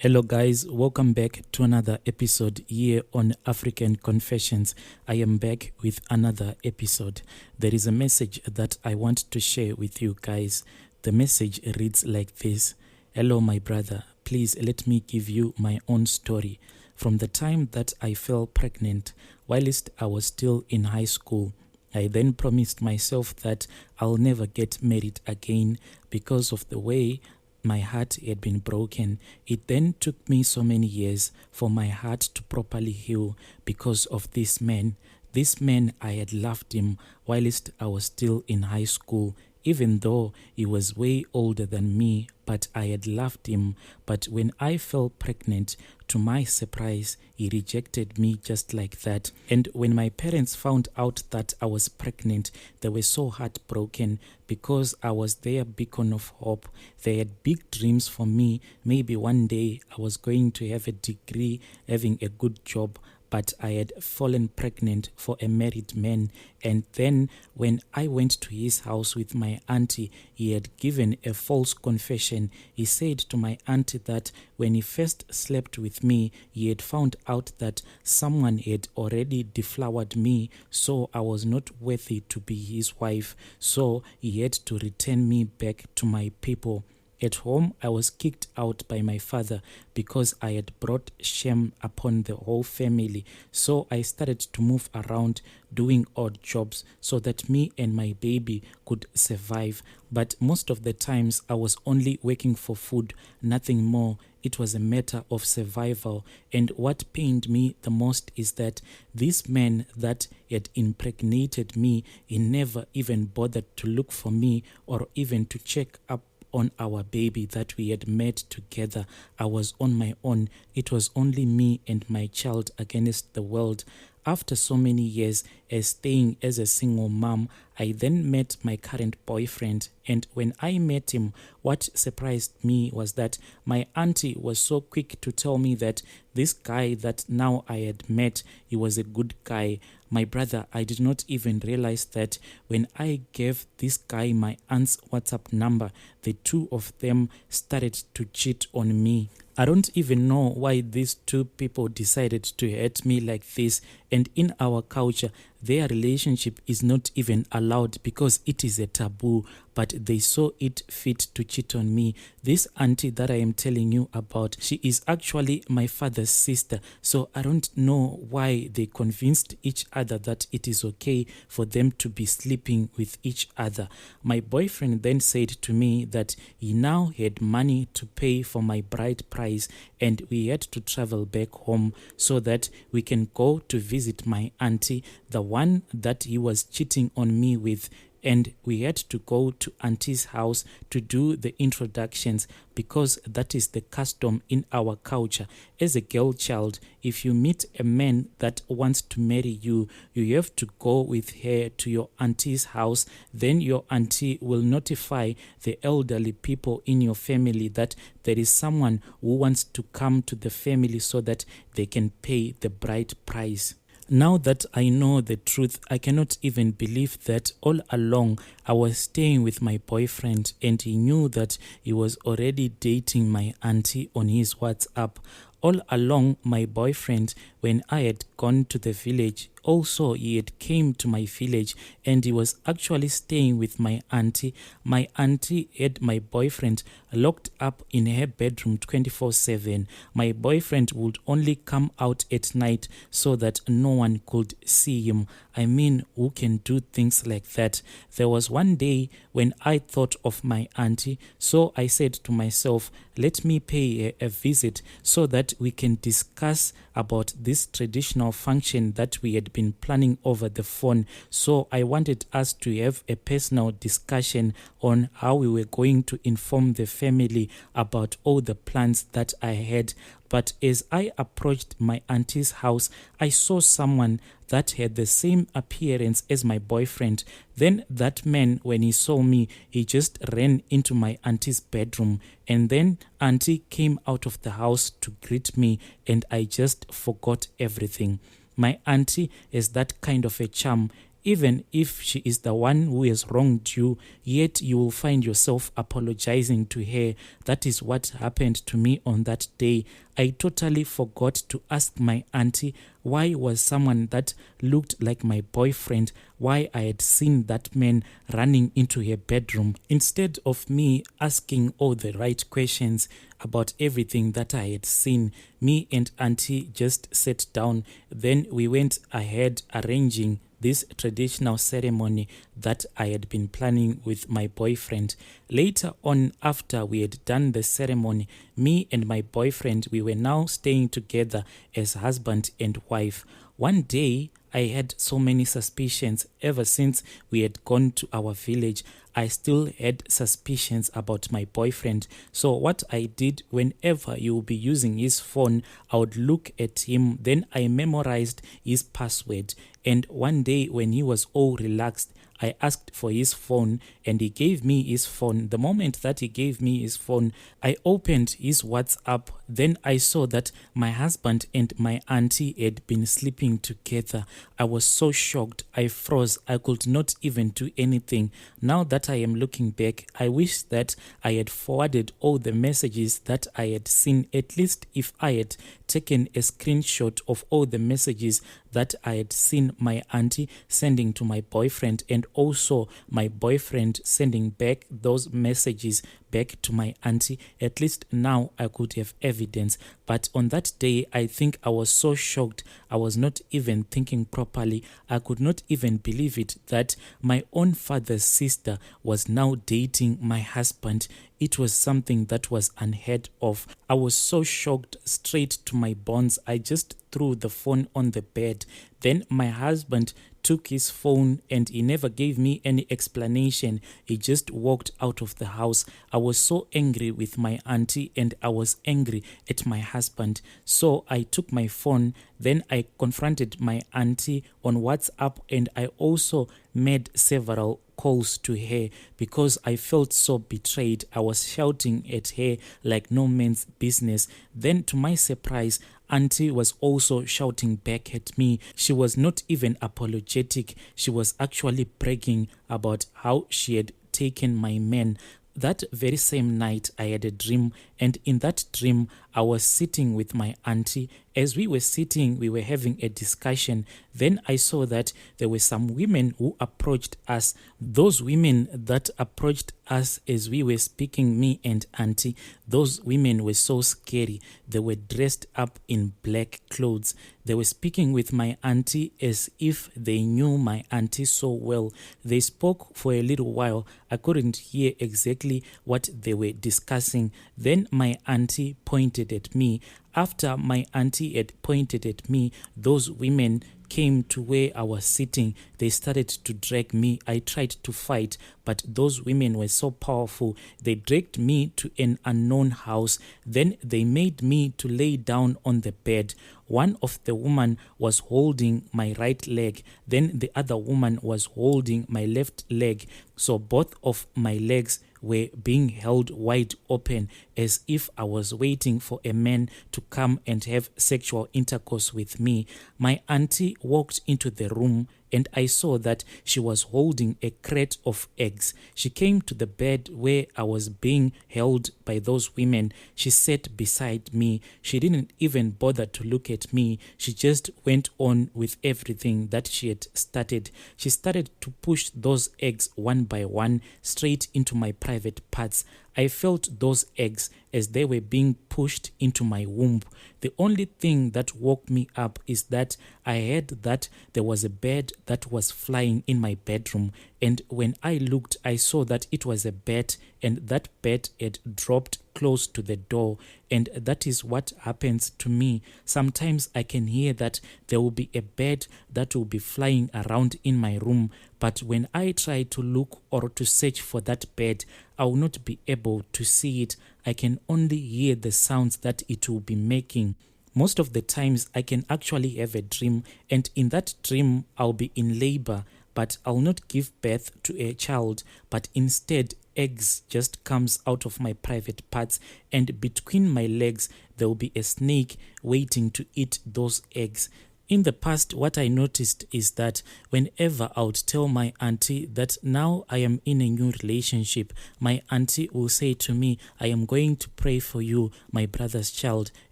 Hello guys, welcome back to another episode here on African Confessions. I am back with another episode. There is a message that I want to share with you guys. The message reads like this. Hello my brother, please let me give you my own story. From the time that I fell pregnant, whilst I was still in high school, I then promised myself that I'll never get married again because of the way my heart had been broken. It then took me so many years for my heart to properly heal because of this man. This man, I had loved him whilst I was still in high school, even though he was way older than me, but I had loved him. But when I fell pregnant, to my surprise, he rejected me just like that. And when my parents found out that I was pregnant, they were so heartbroken because I was their beacon of hope. They had big dreams for me. Maybe one day I was going to have a degree, having a good job, but I had fallen pregnant for a married man. And then when I went to his house with my auntie, he had given a false confession. He said to my auntie that when he first slept with me, he had found out that someone had already deflowered me, so I was not worthy to be his wife. So he had to return me back to my people. At home, I was kicked out by my father because I had brought shame upon the whole family. So I started to move around doing odd jobs so that me and my baby could survive. But most of the times I was only working for food, nothing more. It was a matter of survival. And what pained me the most is that this man that had impregnated me, he never even bothered to look for me or even to check up on our baby that we had made together. I was on my own. It was only me and my child against the world. After so many years as staying as a single mom, I then met my current boyfriend. And when I met him, what surprised me was that my auntie was so quick to tell me that this guy that now I had met, he was a good guy. My brother, I did not even realize that when I gave this guy my aunt's WhatsApp number, the two of them started to cheat on me. I don't even know why these two people decided to hurt me like this. And in our culture, their relationship is not even allowed because it is a taboo, but they saw it fit to cheat on me. This auntie that I am telling you about, she is actually my father's sister. So I don't know why they convinced each other that it is okay for them to be sleeping with each other. My boyfriend then said to me that he now had money to pay for my bride price and we had to travel back home so that we can go to visit my auntie, the one that he was cheating on me with. And we had to go to auntie's house to do the introductions because that is the custom in our culture. As a girl child, if you meet a man that wants to marry you, you have to go with her to your auntie's house. Then your auntie will notify the elderly people in your family that there is someone who wants to come to the family so that they can pay the bride price. Now that I know the truth, I cannot even believe that all along I was staying with my boyfriend and he knew that he was already dating my auntie on his WhatsApp. All along, my boyfriend, when I had gone to the village, also he had came to my village and he was actually staying with my auntie. My auntie had my boyfriend locked up in her bedroom 24/7. My boyfriend would only come out at night so that no one could see him. I mean, who can do things like that? There was one day when I thought of my auntie, so I said to myself, let me pay her a visit so that we can discuss about this traditional function that we had been planning over the phone. So I wanted us to have a personal discussion on how we were going to inform the family about all the plans that I had. But as I approached my auntie's house, I saw someone that had the same appearance as my boyfriend. Then that man, when he saw me, he just ran into my auntie's bedroom. And then auntie came out of the house to greet me and I just forgot everything. My auntie is that kind of a charm. Even if she is the one who has wronged you, yet you will find yourself apologizing to her. That is what happened to me on that day. I totally forgot to ask my auntie why was someone that looked like my boyfriend, why I had seen that man running into her bedroom. Instead of me asking all the right questions about everything that I had seen, me and auntie just sat down. Then we went ahead arranging this traditional ceremony that I had been planning with my boyfriend. Later on, after we had done the ceremony, me and my boyfriend, we were now staying together as husband and wife. One day, I had so many suspicions ever since we had gone to our village. I still had suspicions about my boyfriend. So what I did, whenever he would be using his phone, I would look at him. Then I memorized his password. And one day when he was all relaxed, I asked for his phone and he gave me his phone. The moment that he gave me his phone, I opened his WhatsApp. Then I saw that my husband and my auntie had been sleeping together. I was so shocked. I froze. I could not even do anything. Now that I am looking back, I wish that I had forwarded all the messages that I had seen. At least if I had taken a screenshot of all the messages that I had seen my auntie sending to my boyfriend, and also my boyfriend sending back those messages back to my auntie. At least now I could have evidence. But on that day, I think I was so shocked. I was not even thinking properly. I could not even believe it that my own father's sister was now dating my husband. It was something that was unheard of. I was so shocked straight to my bones. I just threw the phone on the bed. Then my husband took his phone and he never gave me any explanation. He just walked out of the house. I was so angry with my auntie and I was angry at my husband. So I took my phone, then I confronted my auntie on WhatsApp, and I also made several calls to her because I felt so betrayed. I was shouting at her like no man's business. Then to my surprise, Auntie was also shouting back at me. She was not even apologetic. She was actually bragging about how she had taken my man. That very same night, I had a dream, and in that dream, I was sitting with my auntie. As we were sitting, we were having a discussion. Then I saw that there were some women who approached us. Those women that approached us as we were speaking, me and auntie, those women were so scary. They were dressed up in black clothes. They were speaking with my auntie as if they knew my auntie so well. They spoke for a little while. I couldn't hear exactly what they were discussing. Then my auntie pointed at me. After my auntie had pointed at me, those women came to where I was sitting. They started to drag me. I tried to fight, but those women were so powerful. They dragged me to an unknown house. Then they made me to lay down on the bed. One of the women was holding my right leg. Then the other woman was holding my left leg. So both of my legs were being held wide open as if I was waiting for a man to come and have sexual intercourse with me. My auntie walked into the room and I saw that she was holding a crate of eggs. She came to the bed where I was being held by those women. She sat beside me. She didn't even bother to look at me. She just went on with everything that she had started. She started to push those eggs one by one straight into my private parts. I felt those eggs as they were being pushed into my womb. The only thing that woke me up is that I heard that there was a bird that was flying in my bedroom. And when I looked, I saw that it was a bat, and that bat had dropped close to the door. And that is what happens to me. Sometimes I can hear that there will be a bird that will be flying around in my room. But when I try to look or to search for that bird, I will not be able to see it. I can only hear the sounds that it will be making. Most of the times I can actually have a dream, and in that dream I'll be in labor, but I'll not give birth to a child, but instead eggs just comes out of my private parts, and between my legs there will be a snake waiting to eat those eggs. In the past, what I noticed is that whenever I would tell my auntie that now I am in a new relationship, my auntie will say to me, I am going to pray for you, my brother's child.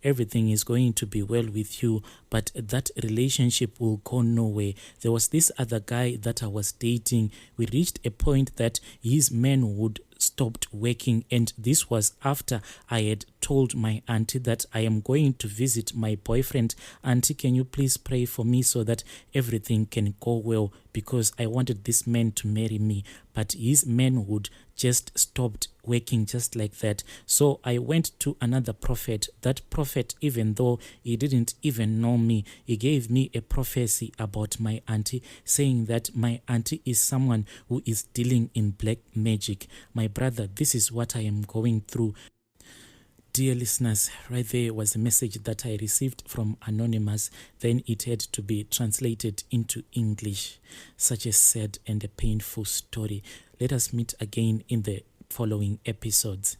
Everything is going to be well with you. But that relationship will go nowhere. There was this other guy that I was dating. We reached a point that his man would stopped working, and this was after I had told my auntie that I am going to visit my boyfriend. Auntie, can you please pray for me so that everything can go well, because I wanted this man to marry me, but his man would just stopped working just like that. So I went to another prophet. That prophet, even though he didn't even know me, he gave me a prophecy about my auntie, saying that my auntie is someone who is dealing in black magic. My brother, this is what I am going through. Dear listeners, right there was a message that I received from Anonymous. Then it had to be translated into English. Such a sad and a painful story. Let us meet again in the following episodes.